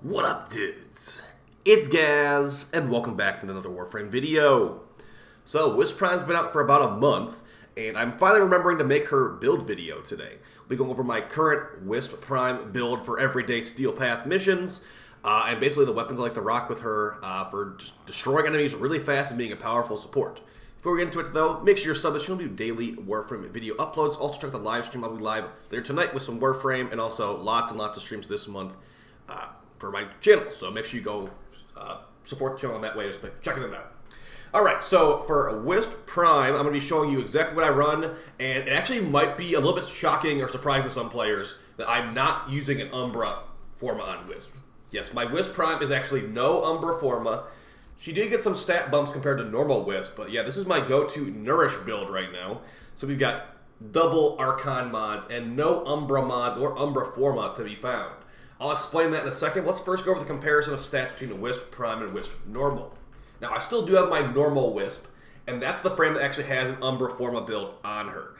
What up, dudes? It's Gaz, and welcome back to another Warframe video. So, Wisp Prime's been out for about a month, and I'm finally remembering to make her build video today. We'll be going over my current Wisp Prime build for everyday Steel Path missions, and basically the weapons I like to rock with her for just destroying enemies really fast and being a powerful support. Before we get into it, though, make sure you're subbed. She'll do daily Warframe video uploads. Also, check the live stream. I'll be live later tonight with some Warframe, and also lots and lots of streams this month for my channel. So make sure you go support the channel in that way. Just check it out. Alright, so for Wisp Prime, I'm going to be showing you exactly what I run, and it actually might be a little bit shocking or surprising to some players that I'm not using an Umbra Forma on Wisp. Yes, my Wisp Prime is actually no Umbra Forma. She did get some stat bumps compared to normal Wisp, but yeah, this is my go-to Nourish build right now. So we've got double Archon mods and no Umbra mods or Umbra Forma to be found. I'll explain that in a second. Let's first go over the comparison of stats between the Wisp Prime and Wisp Normal. Now, I still do have my normal Wisp, and that's the frame that actually has an Umbra Forma build on her.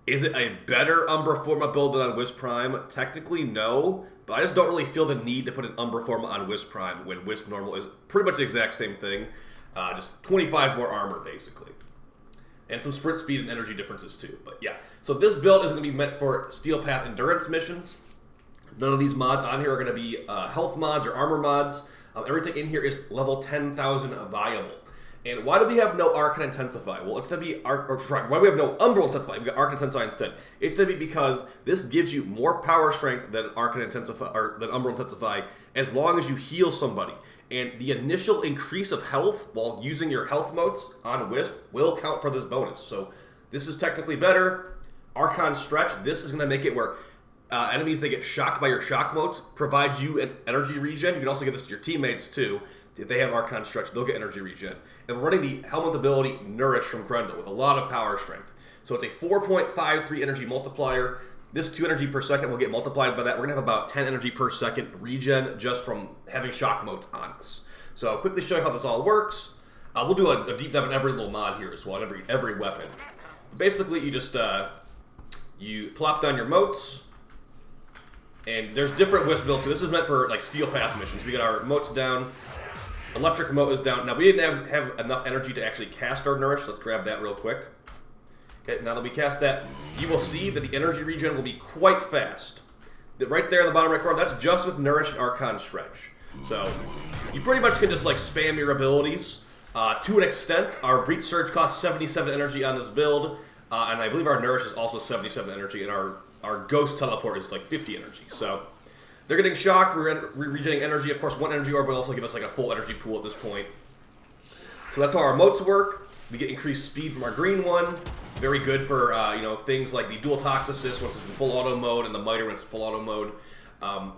Is it a better Umbra Forma build than on Wisp Prime? Technically, no, but I just don't really feel the need to put an Umbra Forma on Wisp Prime when Wisp Normal is pretty much the exact same thing. Just 25 more armor, basically. And some sprint speed and energy differences, too. But yeah, so this build is going to be meant for Steel Path Endurance missions. None of these mods on here are going to be health mods or armor mods. Everything in here is level 10,000 viable. And why do we have no Archon Intensify? Well, it's going to be why do we have no Umbral Intensify? We got Archon Intensify instead. It's going to be because this gives you more power strength than Archon Intensify or than Umbral Intensify as long as you heal somebody. And the initial increase of health while using your health motes on Wisp will count for this bonus. So this is technically better. Archon Stretch. This is going to make it where enemies that get shocked by your shock motes provide you an energy regen. You can also give this to your teammates too. If they have Archon Stretch, they'll get energy regen. And we're running the Helmet ability Nourish from Grendel with a lot of power strength. So it's a 4.53 energy multiplier. This 2 energy per second will get multiplied by that. We're going to have about 10 energy per second regen just from having shock motes on us. So I'll quickly show you how this all works. We'll do a deep dive on every little mod here as well, every weapon. Basically, you just you plop down your motes. And there's different Wisp builds. So this is meant for like Steel Path missions. We got our motes down. Electric mote is down. Now we didn't have enough energy to actually cast our Nourish. Let's grab that real quick. Okay, now that we cast that, you will see that the energy regen will be quite fast. Right there in the bottom right corner, that's just with Nourish and Archon Stretch. So you pretty much can just like spam your abilities to an extent. Our Breach Surge costs 77 energy on this build, and I believe our Nourish is also 77 energy, and our Ghost Teleport is like 50 energy. So they're getting shocked, we're regenerating energy. Of course, one energy orb will also give us like a full energy pool at this point. So that's how our motes work. We get increased speed from our green one. Very good for things like the Dual Tox Assist once it's in full auto mode and the Miter when it's in full auto mode.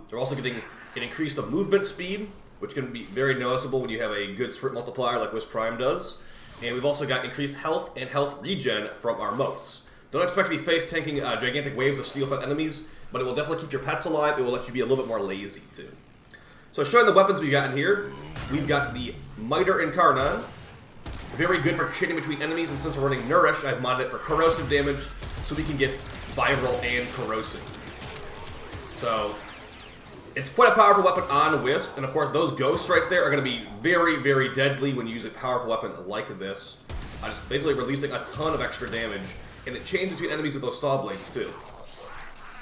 They're also getting an increase of movement speed, which can be very noticeable when you have a good sprint multiplier like Wisp Prime does. And we've also got increased health and health regen from our motes. Don't expect to be face tanking gigantic waves of Steel Path enemies, but it will definitely keep your pets alive. It will let you be a little bit more lazy too. So showing the weapons we got in here, we've got the Miter Incarnon. Very good for chaining between enemies, and since we're running Nourish, I've modded it for corrosive damage, so we can get viral and corrosive. So it's quite a powerful weapon on Wisp, and of course those ghosts right there are going to be very, very deadly when you use a powerful weapon like this. Just basically releasing a ton of extra damage. And it changes between enemies with those saw blades too.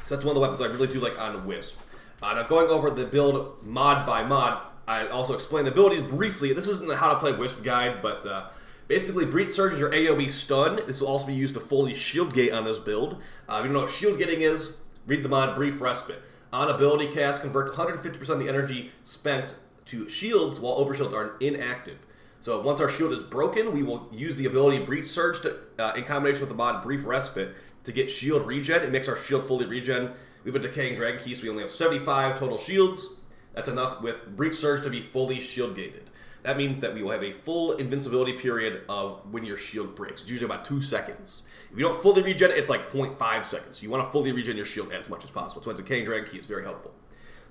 So that's one of the weapons I really do like on Wisp. Now going over the build mod by mod, I also explain the abilities briefly. This isn't the how to play Wisp guide, but basically Breach Surge is your AoE stun. This will also be used to fully shield gate on this build. If you don't know what shield gating is, read the mod Brief Respite. On ability cast, converts 150% of the energy spent to shields while overshields are inactive. So once our shield is broken, we will use the ability Breach Surge to, in combination with the mod Brief Respite to get shield regen. It makes our shield fully regen. We have a Decaying Dragon Key, so we only have 75 total shields. That's enough with Breach Surge to be fully shield gated. That means that we will have a full invincibility period of when your shield breaks. It's usually about 2 seconds. If you don't fully regen it, it's like 0.5 seconds. So you want to fully regen your shield as much as possible. So Decaying Dragon Key is very helpful.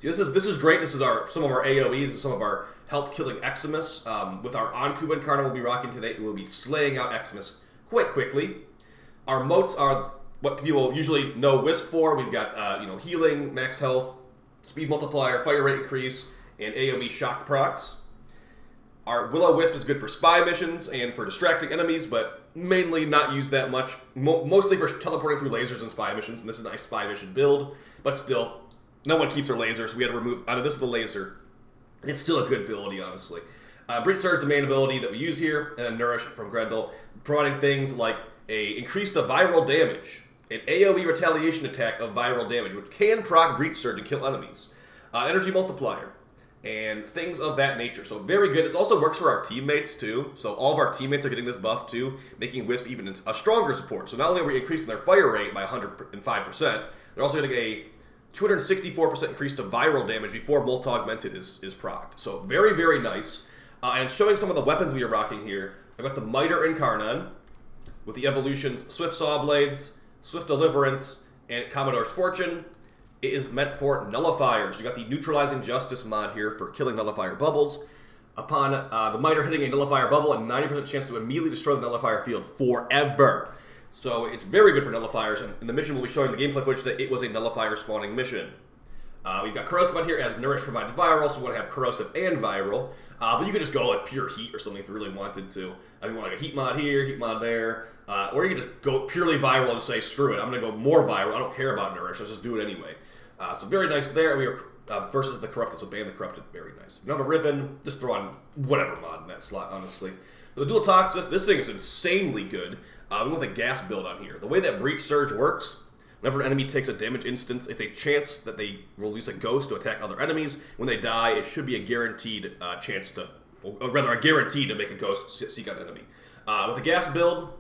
See, this is great. This is some of our AoEs. This is some of our help killing Eximus. With our Oncube Incarnate we'll be rocking today, we'll be slaying out Eximus quite quickly. Our motes are what people usually know Wisp for. We've got healing, max health, speed multiplier, fire rate increase, and AoE shock procs. Our Will-O-Wisp is good for spy missions and for distracting enemies, but mainly not used that much. Mostly for teleporting through lasers and spy missions, and this is a nice spy mission build. But still, no one keeps their lasers. We had to remove either this or the laser. It's still a good ability, honestly. Breach Surge is the main ability that we use here, and then Nourish from Grendel, providing things like a increase to viral damage, an AoE retaliation attack of viral damage, which can proc Breach Surge and kill enemies, energy multiplier, and things of that nature. So very good. This also works for our teammates too. So all of our teammates are getting this buff too, making Wisp even a stronger support. So not only are we increasing their fire rate by 105%, they're also getting a 264% increase to viral damage before Molt Augmented is procced. So very, very nice. And showing some of the weapons we are rocking here, I've got the Miter Incarnon with the evolutions Swift Saw Blades, Swift Deliverance, and Commodore's Fortune. It is meant for nullifiers. You got the Neutralizing Justice mod here for killing nullifier bubbles. Upon the Miter hitting a nullifier bubble, a 90% chance to immediately destroy the nullifier field forever. So it's very good for nullifiers, and in the mission we'll be showing the gameplay footage that it was a nullifier spawning mission. We've got Corrosive on here as Nourish provides viral, so we want to have Corrosive and viral. But you could just go like pure heat or something if you really wanted to. If you want like a heat mod here, heat mod there, or you can just go purely viral and say, screw it, I'm going to go more viral. I don't care about Nourish, let's just do it anyway. So very nice there. We are versus the Corrupted, so ban the Corrupted, very nice. Another Riven, just throw on whatever mod in that slot, honestly. The Dual Toxis, this thing is insanely good. We want the gas build on here. The way that Breach Surge works, whenever an enemy takes a damage instance, it's a chance that they release a ghost to attack other enemies. When they die, it should be a guaranteed chance to, or rather a guarantee to make a ghost seek out an enemy. With the gas build,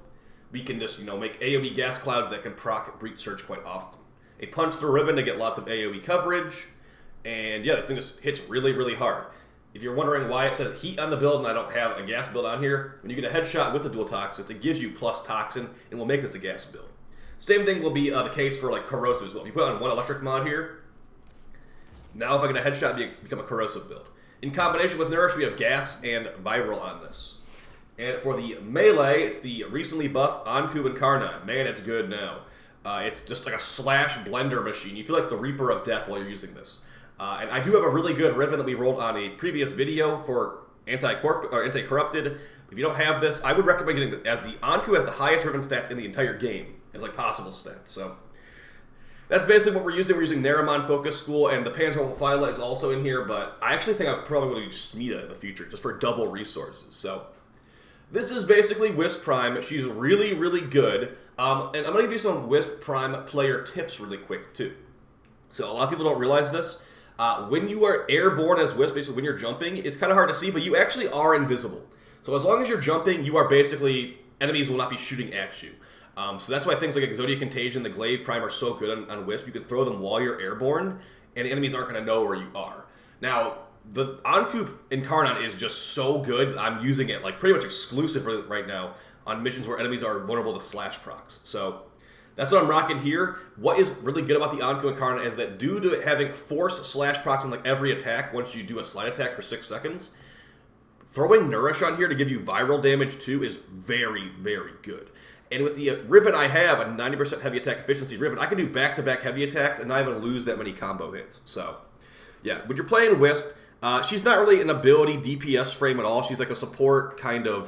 we can just, make AoE gas clouds that can proc Breach Surge quite often. A Punch Through Riven to get lots of AoE coverage. And yeah, this thing just hits really, really hard. If you're wondering why it says heat on the build and I don't have a gas build on here, when you get a headshot with the Dual Toxins, it gives you plus toxin and will make this a gas build. Same thing will be the case for like Corrosive as well. If you put on one electric mod here, now if I get a headshot, it become a Corrosive build. In combination with Nourish, we have gas and viral on this. And for the melee, it's the recently buffed Anku Incarnate. Man, it's good now. It's just like a slash blender machine. You feel like the Reaper of Death while you're using this. And I do have a really good Riven that we rolled on a previous video for anti-corrupted. If you don't have this, I would recommend getting it, as the Anku has the highest Riven stats in the entire game as like possible stats. So that's basically what we're using. We're using Naramon Focus School, and the Panzer Phyla is also in here, but I actually think I'm probably going to use Smita in the future just for double resources. So this is basically Wisp Prime. She's really, really good. And I'm going to give you some Wisp Prime player tips really quick, too. So a lot of people don't realize this. When you are airborne as Wisp, basically when you're jumping, it's kind of hard to see, but you actually are invisible. So as long as you're jumping, you are basically, enemies will not be shooting at you. So that's why things like Exodia Contagion, the Glaive Prime are so good on Wisp. You can throw them while you're airborne, and the enemies aren't going to know where you are. Now, the Anku Incarnate is just so good. I'm using it like pretty much exclusive right now on missions where enemies are vulnerable to slash procs. So that's what I'm rocking here. What is really good about the Anku Incarnate is that due to it having forced slash procs on like every attack once you do a slide attack for 6 seconds, throwing Nourish on here to give you viral damage too is very, very good. And with the Riven I have, a 90% heavy attack efficiency Riven, I can do back-to-back heavy attacks and not even lose that many combo hits. So, yeah, when you're playing Wisp, she's not really an ability DPS frame at all. She's like a support kind of,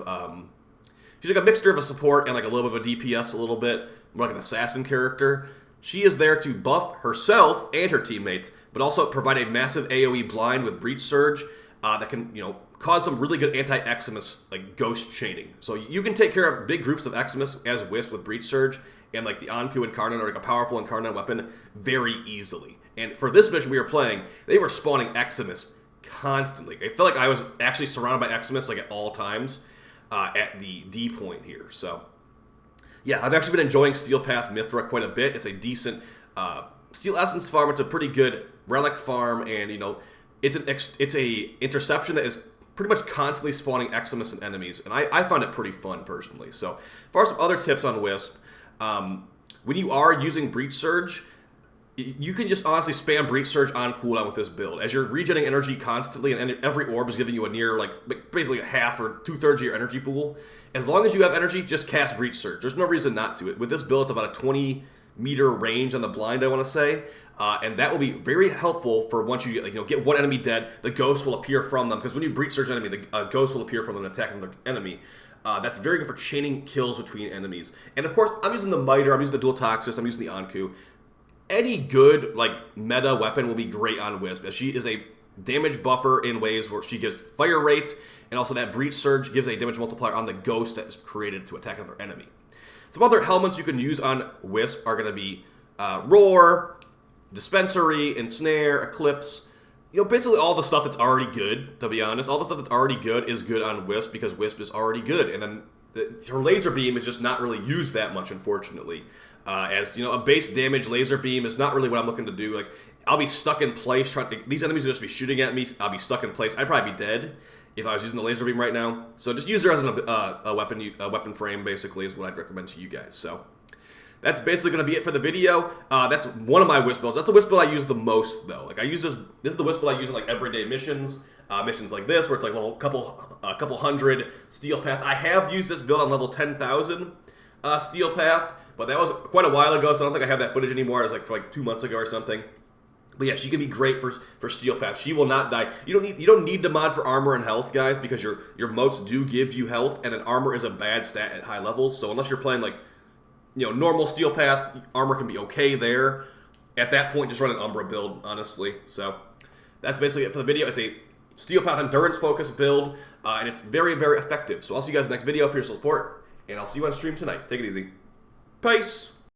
she's like a mixture of a support and like a little bit of a DPS a little bit, more like an assassin character. She is there to buff herself and her teammates, but also provide a massive AoE blind with Breach Surge that can, cause some really good anti-Eximus, like ghost chaining. So you can take care of big groups of Eximus as Wisp with Breach Surge and like the Anku Incarnate or like a powerful Incarnate weapon very easily. And for this mission we were playing, they were spawning Eximus constantly. I felt like I was actually surrounded by Eximus like at all times at the D point here. So yeah, I've actually been enjoying Steel Path Mithra quite a bit. It's a decent Steel Essence farm. It's a pretty good relic farm, and it's a interception that is pretty much constantly spawning Eximus and enemies, and I find it pretty fun personally. So, for some other tips on Wisp, when you are using Breach Surge, you can just honestly spam Breach Surge on cooldown with this build. As you're regenerating energy constantly, and every orb is giving you a near, like basically a half or 2/3 of your energy pool, as long as you have energy, just cast Breach Surge. There's no reason not to. With this build, it's about a 20 meter range on the blind, I want to say. And that will be very helpful for once you get one enemy dead, the ghost will appear from them. Because when you breach surge an enemy, the ghost will appear from them and attack another enemy. That's very good for chaining kills between enemies. And of course, I'm using the Miter, I'm using the Dual Toxist, I'm using the Anku. Any good meta weapon will be great on Wisp, as she is a damage buffer in ways where she gives fire rate, and also that breach surge gives a damage multiplier on the ghost that is created to attack another enemy. Some other helmets you can use on Wisp are going to be Roar, Dispensary, Ensnare, Eclipse. Basically all the stuff that's already good, to be honest. All the stuff that's already good is good on Wisp because Wisp is already good. And then her laser beam is just not really used that much, unfortunately. As a base damage laser beam is not really what I'm looking to do. I'll be stuck in place these enemies will just be shooting at me. I'll be stuck in place. I'd probably be dead if I was using the laser beam right now. So just use her as a weapon frame, basically, is what I'd recommend to you guys. So that's basically going to be it for the video. That's one of my Wisp builds. That's the Wisp build I use the most, though. I use this is the Wisp build I use in everyday missions. Missions like this, where it's level couple hundred Steel Path. I have used this build on level 10,000 Steel Path, but that was quite a while ago, so I don't think I have that footage anymore. It was for 2 months ago or something. But yeah, she can be great for Steel Path. She will not die. You don't need to mod for armor and health, guys, because your motes do give you health, and then armor is a bad stat at high levels. So unless you're playing normal Steel Path, armor can be okay there. At that point, just run an Umbra build, honestly. So that's basically it for the video. It's a Steel Path endurance focused build, and it's very, very effective. So I'll see you guys in the next video. Appreciate your support, and I'll see you on stream tonight. Take it easy. Peace.